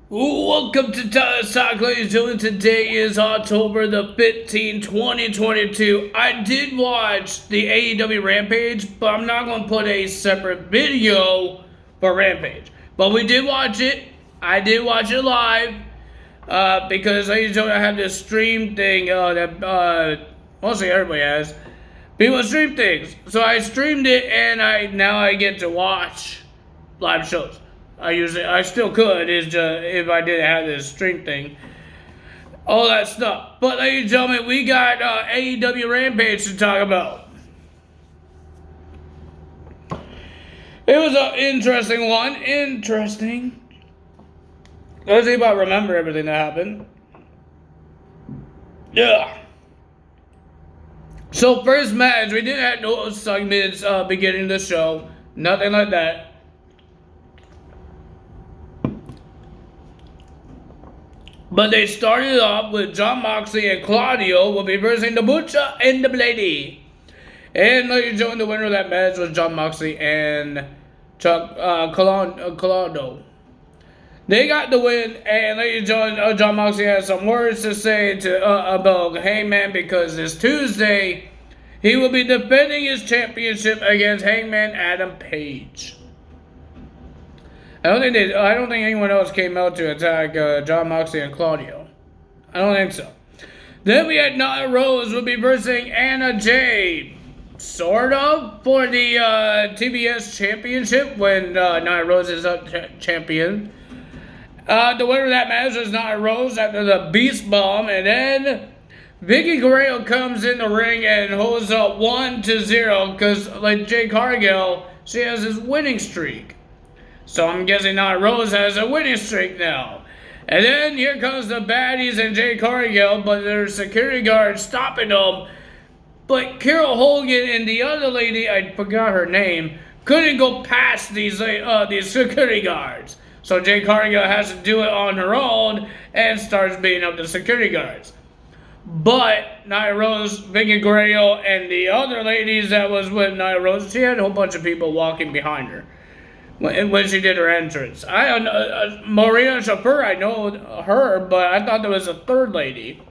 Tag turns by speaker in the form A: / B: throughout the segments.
A: Welcome to Tyler's Talk, ladies and gentlemen. Today is October the 15th, 2022. I did watch the AEW Rampage, but I'm not going to put a separate video for Rampage. But we did watch it. I did watch it live because, ladies and gentlemen, I have this stream thing that mostly everybody has. People stream things. So I streamed it, and now I get to watch live shows. I still could, is just if I didn't have this stream thing, all that stuff. But ladies and gentlemen, we got AEW Rampage to talk about. It was an interesting one. Interesting. Let's see if I remember everything that happened. Yeah. So first match, we didn't have no segments beginning of the show, nothing like that. But they started off with Jon Moxley and Claudio will be versing the Butcher and the Blady. And ladies and gentlemen, the winner of that match was Jon Moxley and Claudio. They got the win, and ladies and gentlemen, Jon Moxley has some words to say to about Hangman because this Tuesday he will be defending his championship against Hangman Adam Page. I don't think anyone else came out to attack Jon Moxley and Claudio. I don't think so. Then we had Nyla Rose will be versing Anna Jay, sort of, for the TBS championship when Nyla Rose is up champion. The winner of that match was Nyla Rose after the Beast Bomb, and then Vicky Guerrero comes in the ring and holds up 1-0 because, like Jade Cargill, she has this winning streak. So I'm guessing Nyla Rose has a winning streak now. And then here comes the baddies and Jade Cargill, but there's security guards stopping them. But Carol Hogan and the other lady, I forgot her name, couldn't go past these security guards. So Jade Cargill has to do it on her own and starts beating up the security guards. But Nyla Rose, Vicky Guerrero, and the other ladies that was with Nyla Rose, she had a whole bunch of people walking behind her when she did her entrance. Maria Shafir, I know her, but I thought there was a third lady.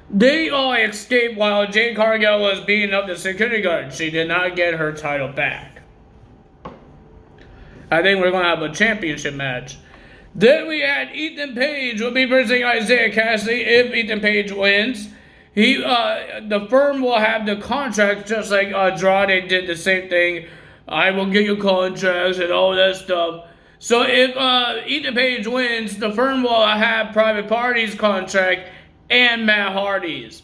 A: They all escaped while Jade Cargill was beating up the security guard. She did not get her title back. I think we're going to have a championship match. Then we had Ethan Page will be versing Isaiah Cassidy. If Ethan Page wins, the firm will have the contract just like Andrade did the same thing. I will give you contracts and all that stuff. So if Ethan Page wins, the firm will have Private Party's contract and Matt Hardy's.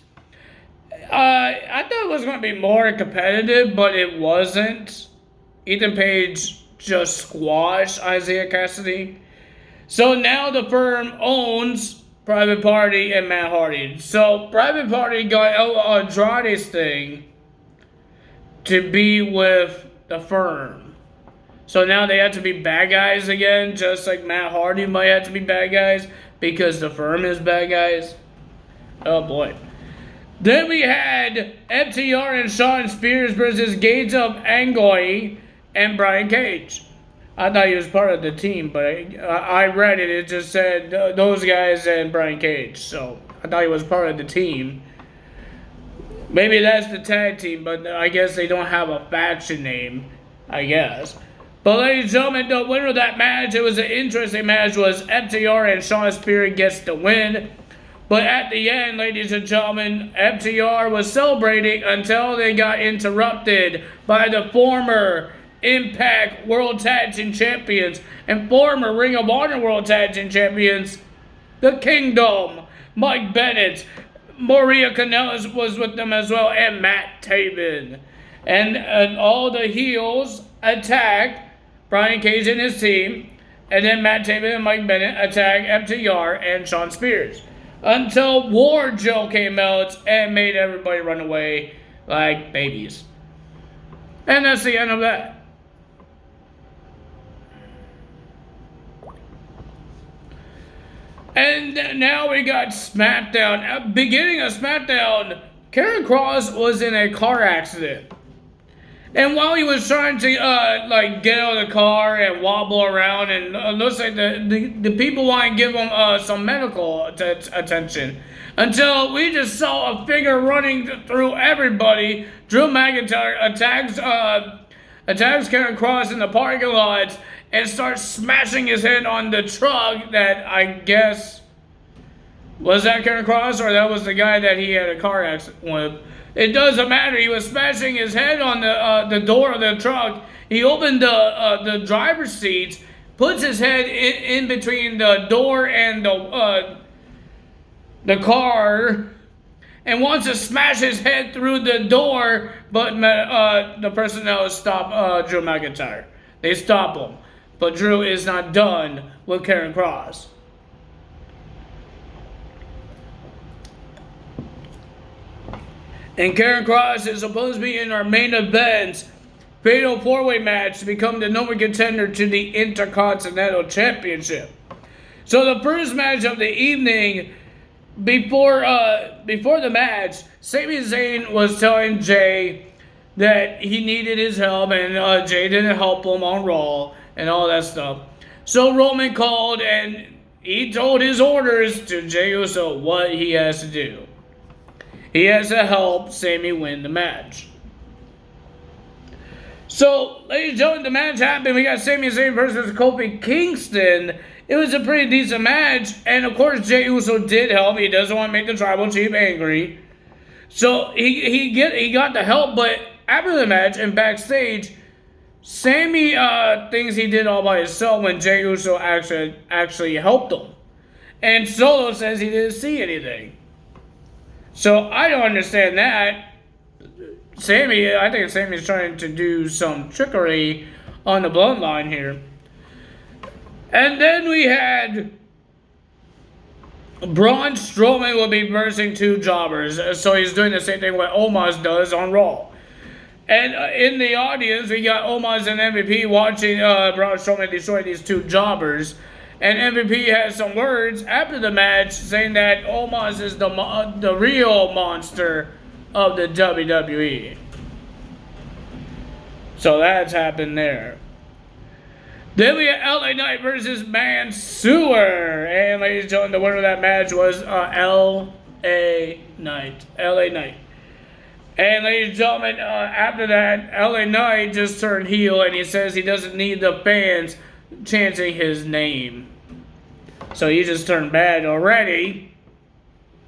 A: I thought it was going to be more competitive, but it wasn't. Ethan Page just squashed Isaiah Cassidy. So now the firm owns Private Party and Matt Hardy. So Private Party got Andrade's thing to be with the firm. So now they have to be bad guys again, just like Matt Hardy might have to be bad guys because the firm is bad guys. Oh boy. Then we had FTR and Shawn Spears versus Gates of Angoi and Brian Cage. I thought he was part of the team, but I read it. It just said those guys and Brian Cage. So I thought he was part of the team. Maybe that's the tag team, but I guess they don't have a faction name, I guess. But ladies and gentlemen, the winner of that match, it was an interesting match, was FTR and Shawn Spears gets the win. But at the end, ladies and gentlemen, FTR was celebrating until they got interrupted by the former Impact World Tag Team Champions and former Ring of Honor World Tag Team Champions, the Kingdom, Mike Bennett. Maria Kanellis was with them as well, and Matt Taven. And all the heels attacked Brian Cage and his team, and then Matt Taven and Mike Bennett attacked FTR and Shawn Spears. Until War Joe came out and made everybody run away like babies. And that's the end of that. And now we got SmackDown. Beginning of SmackDown, Karen Cross was in a car accident. And while he was trying to get out of the car and wobble around, and looks like the people want to give him some medical attention, until we just saw a figure running through everybody. Drew McIntyre attacks Karen Cross in the parking lot and starts smashing his head on the truck that I guess was that Karen Cross, or that was the guy that he had a car accident with. It doesn't matter. He was smashing his head on the door of the truck. He opened the driver's seat, puts his head in between the door and the car, and wants to smash his head through the door, but the personnel stop Drew McIntyre. They stop him. But Drew is not done with Karen Cross. And Karen Cross is supposed to be in our main event fatal 4-way match to become the number contender to the Intercontinental Championship. So the first match of the evening, before the match, Sami Zayn was telling Jay that he needed his help, and Jay didn't help him on Raw and all that stuff. So Roman called and he told his orders to Jey Uso what he has to do. He has to help Sami win the match. So, ladies and gentlemen, the match happened. We got Sami Zayn versus Kofi Kingston. It was a pretty decent match. And, of course, Jey Uso did help. He doesn't want to make the Tribal Chief angry. So, he got the help. But after the match and backstage, Sami thinks he did all by himself when Jey Uso actually helped him. And Solo says he didn't see anything. So I don't understand that. I think Sami's trying to do some trickery on the bloodline here. And then we had Braun Strowman will be versing two jobbers. So he's doing the same thing what Omos does on Raw. And in the audience, we got Omos and MVP watching Braun Strowman destroy these two jobbers. And MVP has some words after the match saying that Omos is the real monster of the WWE. So that's happened there. Then we had LA Knight versus Mansoor. And ladies and gentlemen, the winner of that match was LA Knight. LA Knight. And ladies and gentlemen, after that, LA Knight just turned heel and he says he doesn't need the fans chanting his name. So he just turned bad already.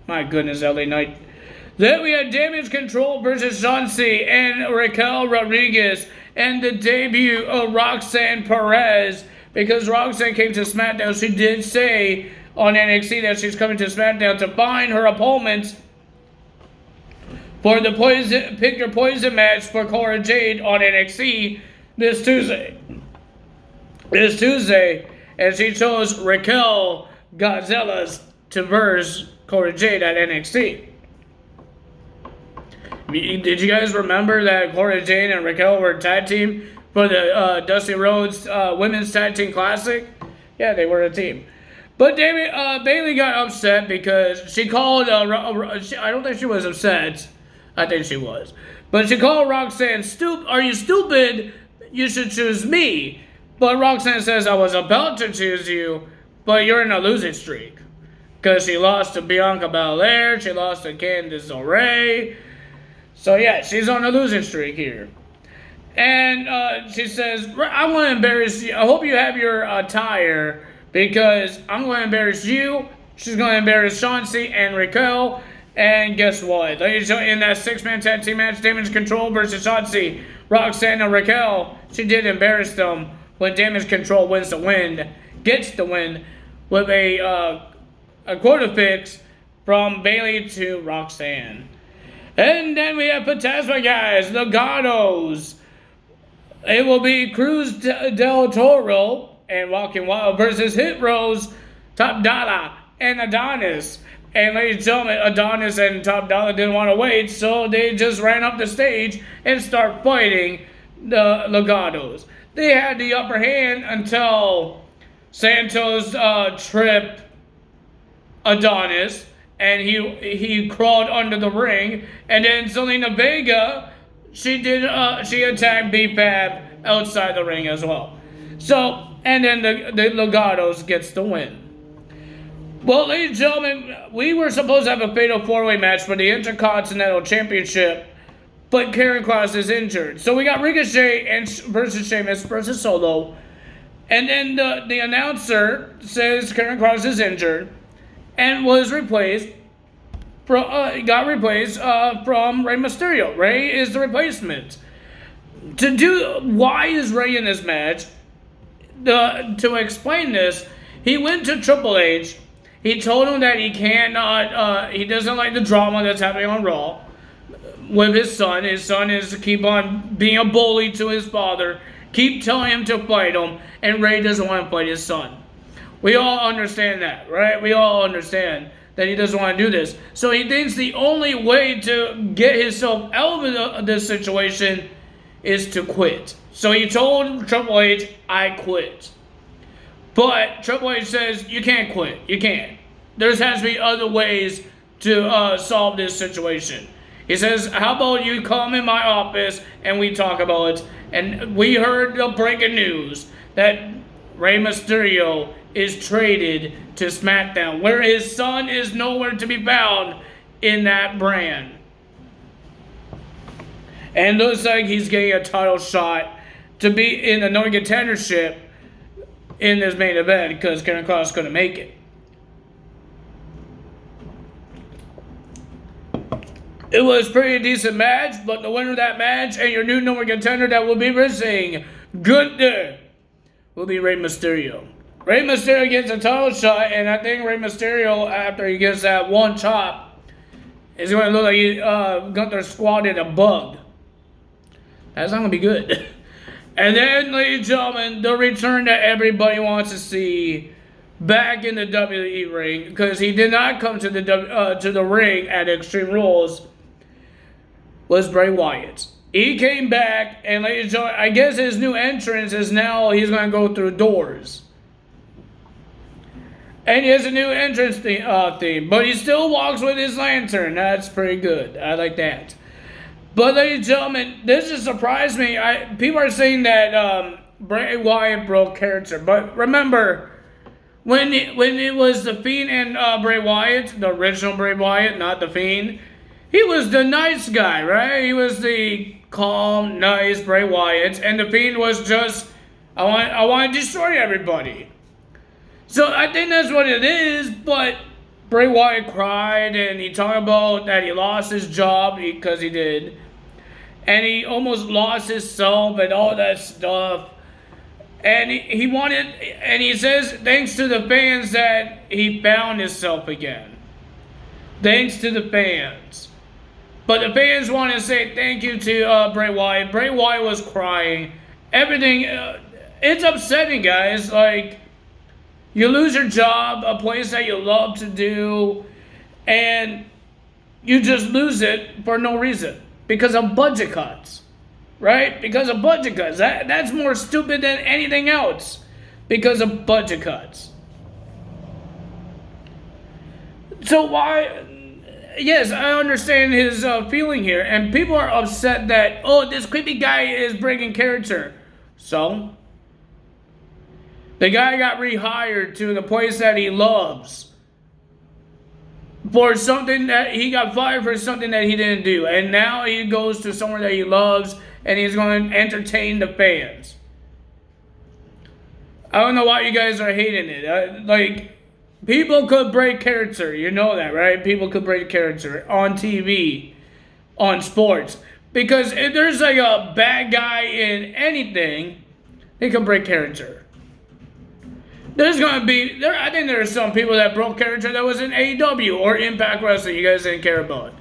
A: My goodness, LA Knight. Then we had Damage Control versus Shansi and Raquel Rodriguez. And the debut of Roxanne Perez. Because Roxanne came to SmackDown, she did say on NXT that she's coming to SmackDown to find her opponents for the Pick Your Poison match for Cora Jade on NXT this Tuesday. And she chose Raquel Gonzalez to verse Cora Jade at NXT. Did you guys remember that Cora Jade and Raquel were tag team for the Dusty Rhodes Women's Tag Team Classic? Yeah, they were a team. But Bayley got upset because she called, I don't think she was upset. I think she was. But she called Roxanne, are you stupid? You should choose me. But Roxanne says, I was about to choose you, but you're in a losing streak. Because she lost to Bianca Belair, she lost to Candice LeRae. So yeah, she's on a losing streak here. And she says, I want to embarrass you. I hope you have your attire, because I'm going to embarrass you. She's going to embarrass Shansi and Raquel. And guess what? In that 6-man tag team match, Damage Control versus Shansi, Roxanne and Raquel, she did embarrass them when Damage Control gets the win with a quota fix from Bayley to Roxanne. And then we have Fantasma guys, the Gatos. It will be Cruz del Toro and Walking Wild versus Hit Rose, Top Dollar, and Adonis. And ladies and gentlemen, Adonis and Top Dollar didn't want to wait, so they just ran up the stage and start fighting the Legatos. They had the upper hand until Santos tripped Adonis, and he crawled under the ring, and then Zelina Vega she attacked B-Fab outside the ring as well. So, and then the Legatos gets the win. Well, ladies and gentlemen, we were supposed to have a fatal four-way match for the Intercontinental Championship, but Karrion Kross is injured. So we got Ricochet versus Sheamus versus Solo. And then the announcer says Karrion Kross is injured and was replaced. Got replaced from Rey Mysterio. Rey is the replacement. Why is Rey in this match? To explain this, he went to Triple H. He told him that he doesn't like the drama that's happening on Raw with his son. His son is keep on being a bully to his father, keep telling him to fight him, and Rey doesn't want to fight his son. We all understand that, right? We all understand that he doesn't want to do this. So he thinks the only way to get himself out of this situation is to quit. So he told Triple H, I quit. But Triple H says, you can't quit. You can't. There has to be other ways to solve this situation. He says, how about you come in my office and we talk about it. And we heard the breaking news that Rey Mysterio is traded to SmackDown, where his son is nowhere to be found in that brand. And looks like he's getting a title shot to be in the no contendership in this main event because Karrion Kross couldn't make it. It was a pretty decent match, but the winner of that match and your new number contender that will be wrestling Gunther will be Rey Mysterio. Rey Mysterio gets a title shot, and I think Rey Mysterio, after he gets that one chop, is going to look like Gunther squatted a bug. That's not going to be good. And then, ladies and gentlemen, the return that everybody wants to see back in the WWE ring, because he did not come to the ring at Extreme Rules, was Bray Wyatt. He came back, and ladies and gentlemen, I guess his new entrance is now he's going to go through doors. And he has a new entrance theme, but he still walks with his lantern. That's pretty good. I like that. But ladies and gentlemen, this just surprised me. People are saying that Bray Wyatt broke character. But remember, when it was The Fiend and Bray Wyatt, the original Bray Wyatt, not The Fiend, he was the nice guy, right? He was the calm, nice Bray Wyatt. And The Fiend was just, I want to destroy everybody. So I think that's what it is, but Bray Wyatt cried and he talked about that he lost his job because he did. And he almost lost his self and all that stuff. And he says thanks to the fans that he found himself again. Thanks to the fans. But the fans want to say thank you to Bray Wyatt. Bray Wyatt was crying. Everything, it's upsetting, guys. Like, you lose your job, a place that you love to do, and you just lose it for no reason. Because of budget cuts. Right? Because of budget cuts. That's more stupid than anything else. Because of budget cuts. So why... Yes, I understand his feeling here. And people are upset that, oh, this creepy guy is breaking character. So... the guy got rehired to the place that he loves for something that he got fired for something that he didn't do. And now he goes to somewhere that he loves and he's going to entertain the fans. I don't know why you guys are hating it. Like, people could break character. You know that, right? People could break character on TV, on sports. Because if there's like a bad guy in anything, he can break character. There's going to be... I think there are some people that broke character that was in AEW or Impact Wrestling you guys didn't care about.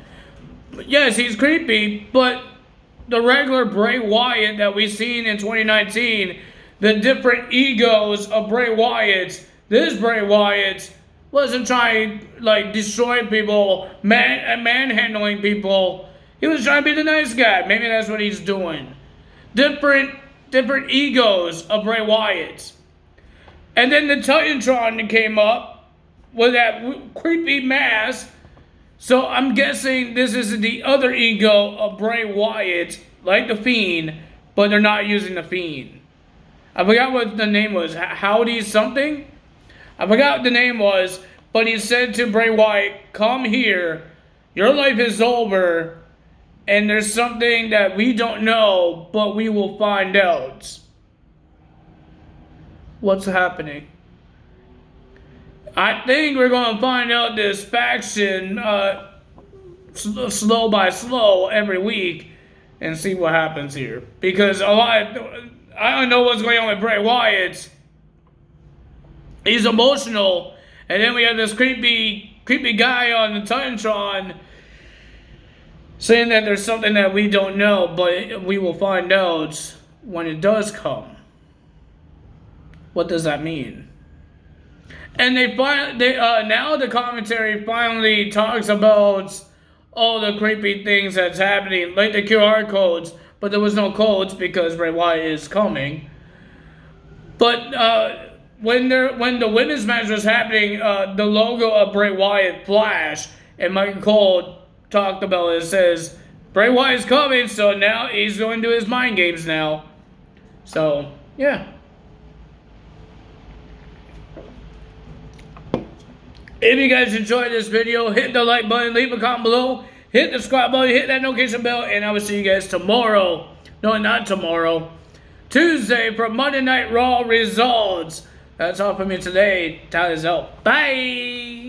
A: But yes, he's creepy, but the regular Bray Wyatt that we've seen in 2019, the different egos of Bray Wyatt, this Bray Wyatt wasn't trying to like destroy people, manhandling people. He was trying to be the nice guy. Maybe that's what he's doing. Different egos of Bray Wyatt. And then the Titantron came up with that creepy mask. So I'm guessing this is the other ego of Bray Wyatt like the Fiend, but they're not using the Fiend. I forgot what the name was. Howdy something? I forgot what the name was, but he said to Bray Wyatt, come here, your life is over, and there's something that we don't know, but we will find out. What's happening? I think we're going to find out this faction slow by slow every week and see what happens here. Because I don't know what's going on with Bray Wyatt. He's emotional, and then we have this creepy guy on the Titantron saying that there's something that we don't know, but we will find out when it does come. What does that mean? And now the commentary finally talks about all the creepy things that's happening, like the QR codes, but there was no codes because Bray Wyatt is coming. But when the women's match was happening, the logo of Bray Wyatt flashed, and Michael Cole talked about it. It says, Bray Wyatt's coming, so now he's going to do his mind games now. So, yeah. If you guys enjoyed this video, hit the like button, leave a comment below, hit the subscribe button, hit that notification bell, and I will see you guys tomorrow. No, not tomorrow. Tuesday for Monday Night Raw results. That's all for me today. Time is out. Bye!